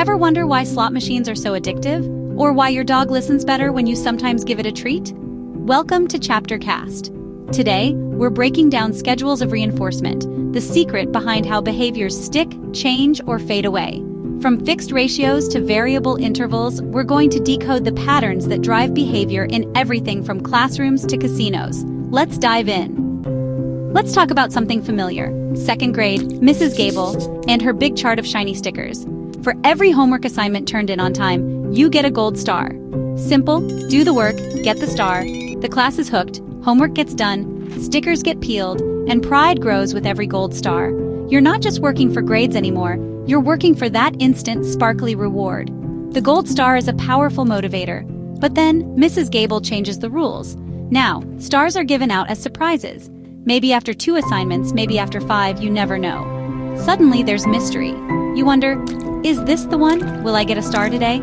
Ever wonder why slot machines are so addictive? Or why your dog listens better when you sometimes give it a treat? Welcome to ChapterCast. Today, we're breaking down schedules of reinforcement, the secret behind how behaviors stick, change, or fade away. From fixed ratios to variable intervals, we're going to decode the patterns that drive behavior in everything from classrooms to casinos. Let's dive in. Let's talk about something familiar. Second grade, Mrs. Gable, and her big chart of shiny stickers. For every homework assignment turned in on time, you get a gold star. Simple, do the work, get the star. The class is hooked, homework gets done, stickers get peeled, and pride grows with every gold star. You're not just working for grades anymore, you're working for that instant, sparkly reward. The gold star is a powerful motivator, but then Mrs. Gable changes the rules. Now, stars are given out as surprises. Maybe after 2 assignments, maybe after 5, you never know. Suddenly there's mystery. You wonder, is this the one? Will I get a star today?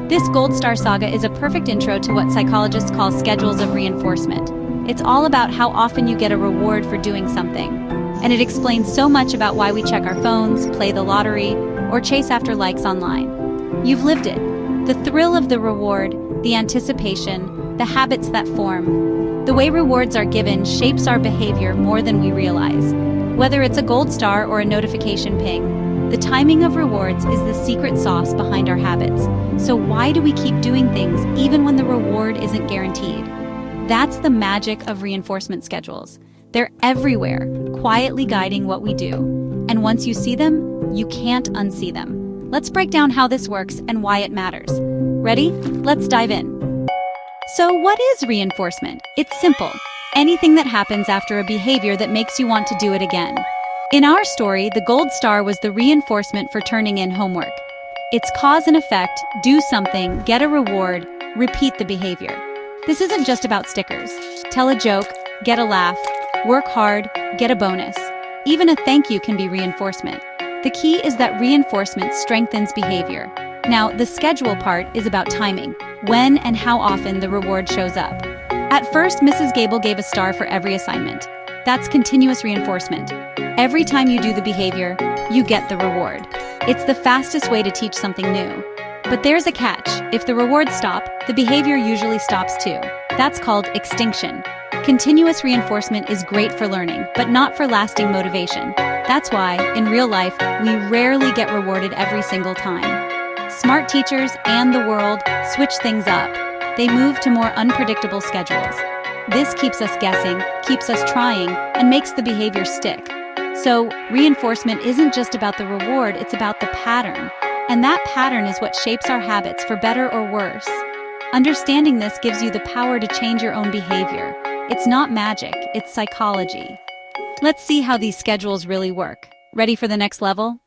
This gold star saga is a perfect intro to what psychologists call schedules of reinforcement. It's all about how often you get a reward for doing something. And it explains so much about why we check our phones, play the lottery, or chase after likes online. You've lived it. The thrill of the reward, the anticipation, the habits that form. The way rewards are given shapes our behavior more than we realize. Whether it's a gold star or a notification ping, the timing of rewards is the secret sauce behind our habits. So why do we keep doing things even when the reward isn't guaranteed? That's the magic of reinforcement schedules. They're everywhere, quietly guiding what we do. And once you see them, you can't unsee them. Let's break down how this works and why it matters. Ready? Let's dive in. So what is reinforcement? It's simple. Anything that happens after a behavior that makes you want to do it again. In our story, the gold star was the reinforcement for turning in homework. It's cause and effect, do something, get a reward, repeat the behavior. This isn't just about stickers. Tell a joke, get a laugh, work hard, get a bonus. Even a thank you can be reinforcement. The key is that reinforcement strengthens behavior. Now, the schedule part is about timing, when and how often the reward shows up. At first, Mrs. Gable gave a star for every assignment. That's continuous reinforcement. Every time you do the behavior, you get the reward. It's the fastest way to teach something new. But there's a catch. If the rewards stop, the behavior usually stops too. That's called extinction. Continuous reinforcement is great for learning, but not for lasting motivation. That's why, in real life, we rarely get rewarded every single time. Smart teachers and the world switch things up. They move to more unpredictable schedules. This keeps us guessing, keeps us trying, and makes the behavior stick. So, reinforcement isn't just about the reward, it's about the pattern. And that pattern is what shapes our habits for better or worse. Understanding this gives you the power to change your own behavior. It's not magic, it's psychology. Let's see how these schedules really work. Ready for the next level?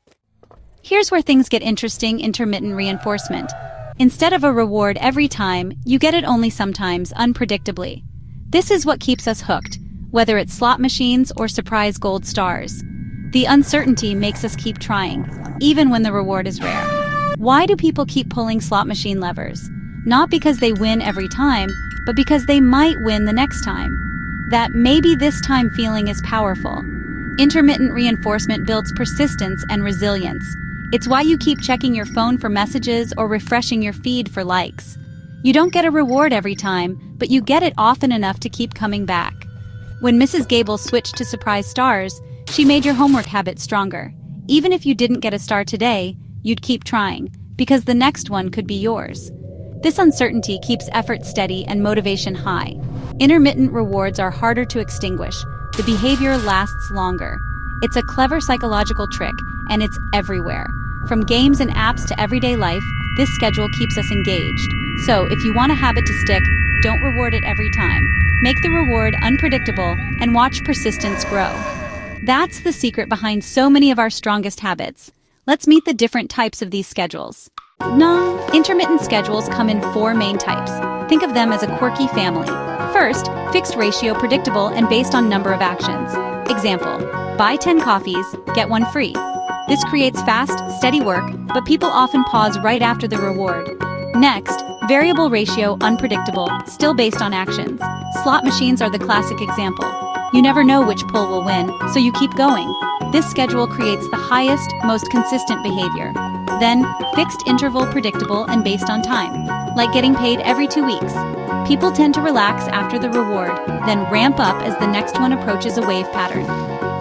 Here's where things get interesting: intermittent reinforcement. Instead of a reward every time, you get it only sometimes, unpredictably. This is what keeps us hooked, whether it's slot machines or surprise gold stars. The uncertainty makes us keep trying, even when the reward is rare. Why do people keep pulling slot machine levers? Not because they win every time, but because they might win the next time. That maybe this time feeling is powerful. Intermittent reinforcement builds persistence and resilience. It's why you keep checking your phone for messages or refreshing your feed for likes. You don't get a reward every time, but you get it often enough to keep coming back. When Mrs. Gable switched to surprise stars, she made your homework habit stronger. Even if you didn't get a star today, you'd keep trying, because the next one could be yours. This uncertainty keeps effort steady and motivation high. Intermittent rewards are harder to extinguish. The behavior lasts longer. It's a clever psychological trick, and it's everywhere. From games and apps to everyday life, this schedule keeps us engaged. So, if you want a habit to stick, don't reward it every time. Make the reward unpredictable and watch persistence grow. That's the secret behind so many of our strongest habits. Let's meet the different types of these schedules. Intermittent schedules come in 4 main types. Think of them as a quirky family. First, fixed ratio, predictable, and based on number of actions. Example, buy 10 coffees, get 1 free. This creates fast, steady work, but people often pause right after the reward. Next, variable ratio, unpredictable, still based on actions. Slot machines are the classic example. You never know which pull will win, so you keep going. This schedule creates the highest, most consistent behavior. Then, fixed interval, predictable and based on time, like getting paid every 2 weeks. People tend to relax after the reward, then ramp up as the next one approaches a wave pattern.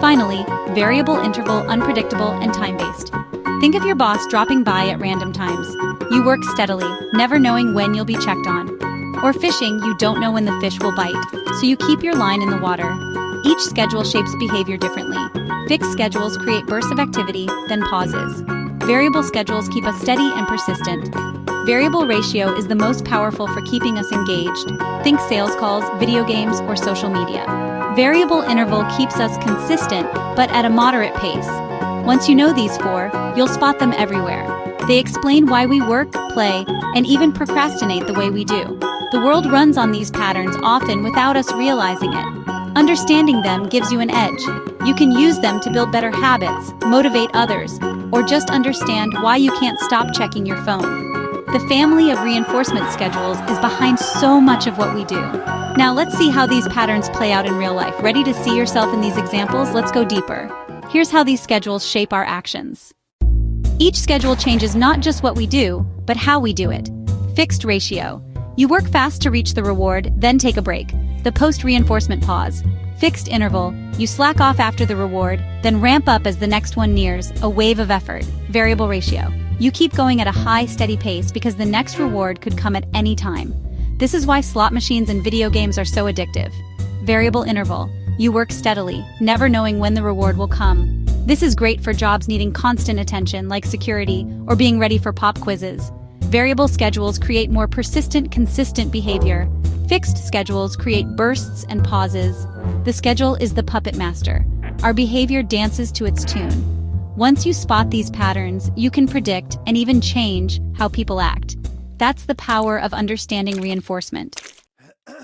Finally, variable interval, unpredictable and time-based. Think of your boss dropping by at random times. You work steadily, never knowing when you'll be checked on. Or fishing, you don't know when the fish will bite, so you keep your line in the water. Each schedule shapes behavior differently. Fixed schedules create bursts of activity, then pauses. Variable schedules keep us steady and persistent. Variable ratio is the most powerful for keeping us engaged. Think sales calls, video games, or social media. Variable interval keeps us consistent, but at a moderate pace. Once you know these four, you'll spot them everywhere. They explain why we work, play, and even procrastinate the way we do. The world runs on these patterns often without us realizing it. Understanding them gives you an edge. You can use them to build better habits, motivate others, or just understand why you can't stop checking your phone. The family of reinforcement schedules is behind so much of what we do. Now let's see how these patterns play out in real life. Ready to see yourself in these examples? Let's go deeper. Here's how these schedules shape our actions. Each schedule changes not just what we do, but how we do it. Fixed ratio. You work fast to reach the reward, then take a break. The post-reinforcement pause. Fixed interval. You slack off after the reward, then ramp up as the next one nears, a wave of effort. Variable ratio. You keep going at a high, steady pace because the next reward could come at any time. This is why slot machines and video games are so addictive. Variable interval. You work steadily, never knowing when the reward will come. This is great for jobs needing constant attention, like security or being ready for pop quizzes. Variable schedules create more persistent, consistent behavior. Fixed schedules create bursts and pauses. The schedule is the puppet master. Our behavior dances to its tune. Once you spot these patterns, you can predict and even change how people act. That's the power of understanding reinforcement.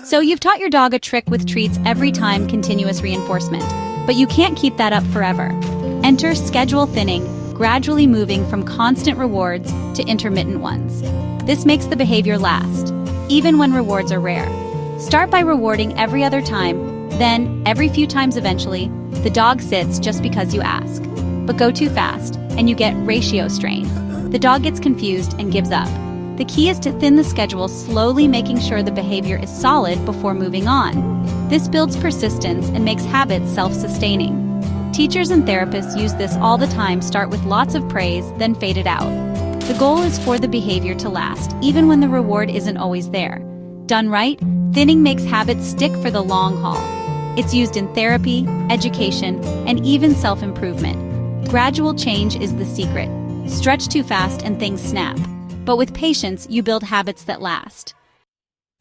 So you've taught your dog a trick with treats every time, continuous reinforcement. But you can't keep that up forever. Enter schedule thinning, gradually moving from constant rewards to intermittent ones. This makes the behavior last, even when rewards are rare. Start by rewarding every other time, then, every few times eventually, the dog sits just because you ask. But go too fast, and you get ratio strain. The dog gets confused and gives up. The key is to thin the schedule, slowly making sure the behavior is solid before moving on. This builds persistence and makes habits self-sustaining. Teachers and therapists use this all the time. Start with lots of praise, then fade it out. The goal is for the behavior to last, even when the reward isn't always there. Done right, thinning makes habits stick for the long haul. It's used in therapy, education, and even self-improvement. Gradual change is the secret. Stretch too fast and things snap. But with patience, you build habits that last.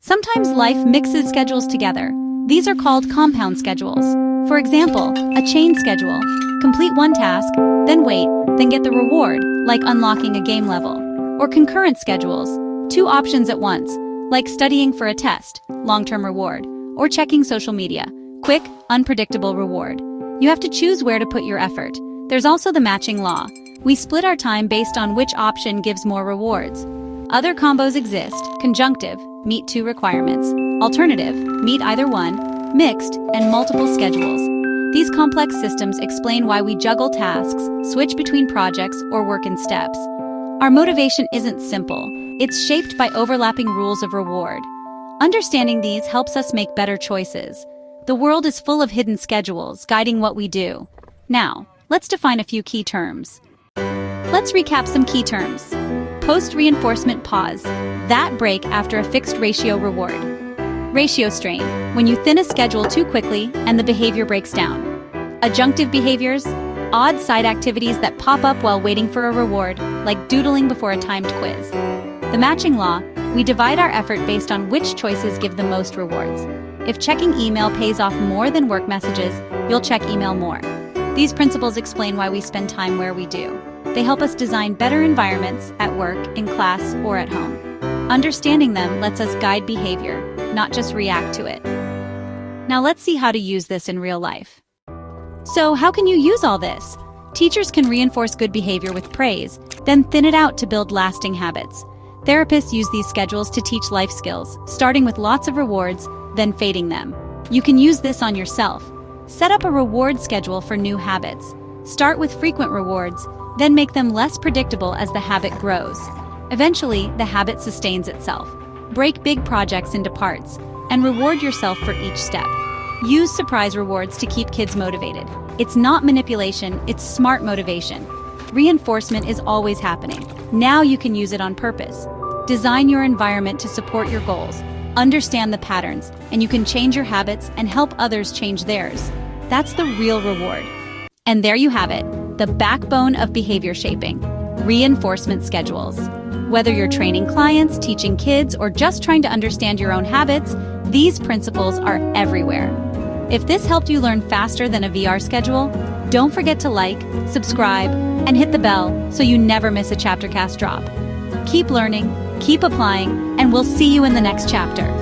Sometimes life mixes schedules together. These are called compound schedules. For example, a chain schedule. Complete one task, then wait, then get the reward, like unlocking a game level. Or concurrent schedules. Two options at once, like studying for a test, long-term reward, or checking social media, quick, unpredictable reward. You have to choose where to put your effort. There's also the matching law. We split our time based on which option gives more rewards. Other combos exist: conjunctive, meet two requirements; alternative, meet either one; mixed, and multiple schedules. These complex systems explain why we juggle tasks, switch between projects, or work in steps. Our motivation isn't simple. It's shaped by overlapping rules of reward. Understanding these helps us make better choices. The world is full of hidden schedules guiding what we do. Now, let's define a few key terms. Let's recap some key terms. Post-reinforcement pause. That break after a fixed ratio reward. Ratio strain. When you thin a schedule too quickly and the behavior breaks down. Adjunctive behaviors. Odd side activities that pop up while waiting for a reward, like doodling before a timed quiz. The matching law. We divide our effort based on which choices give the most rewards. If checking email pays off more than work messages, you'll check email more. These principles explain why we spend time where we do. They help us design better environments at work, in class, or at home. Understanding them lets us guide behavior, not just react to it. Now let's see how to use this in real life. So how can you use all this? Teachers can reinforce good behavior with praise, then thin it out to build lasting habits. Therapists use these schedules to teach life skills, starting with lots of rewards, then fading them. You can use this on yourself. Set up a reward schedule for new habits. Start with frequent rewards, Then make them less predictable as the habit grows. Eventually, the habit sustains itself. Break big projects into parts and reward yourself for each step. Use surprise rewards to keep kids motivated. It's not manipulation, it's smart motivation. Reinforcement is always happening. Now you can use it on purpose. Design your environment to support your goals. Understand the patterns, and you can change your habits and help others change theirs. That's the real reward. And there you have it, the backbone of behavior shaping, reinforcement schedules. Whether you're training clients, teaching kids, or just trying to understand your own habits, these principles are everywhere. If this helped you learn faster than a VR schedule, don't forget to like, subscribe, and hit the bell so you never miss a ChapterCast drop. Keep learning, keep applying, and we'll see you in the next chapter.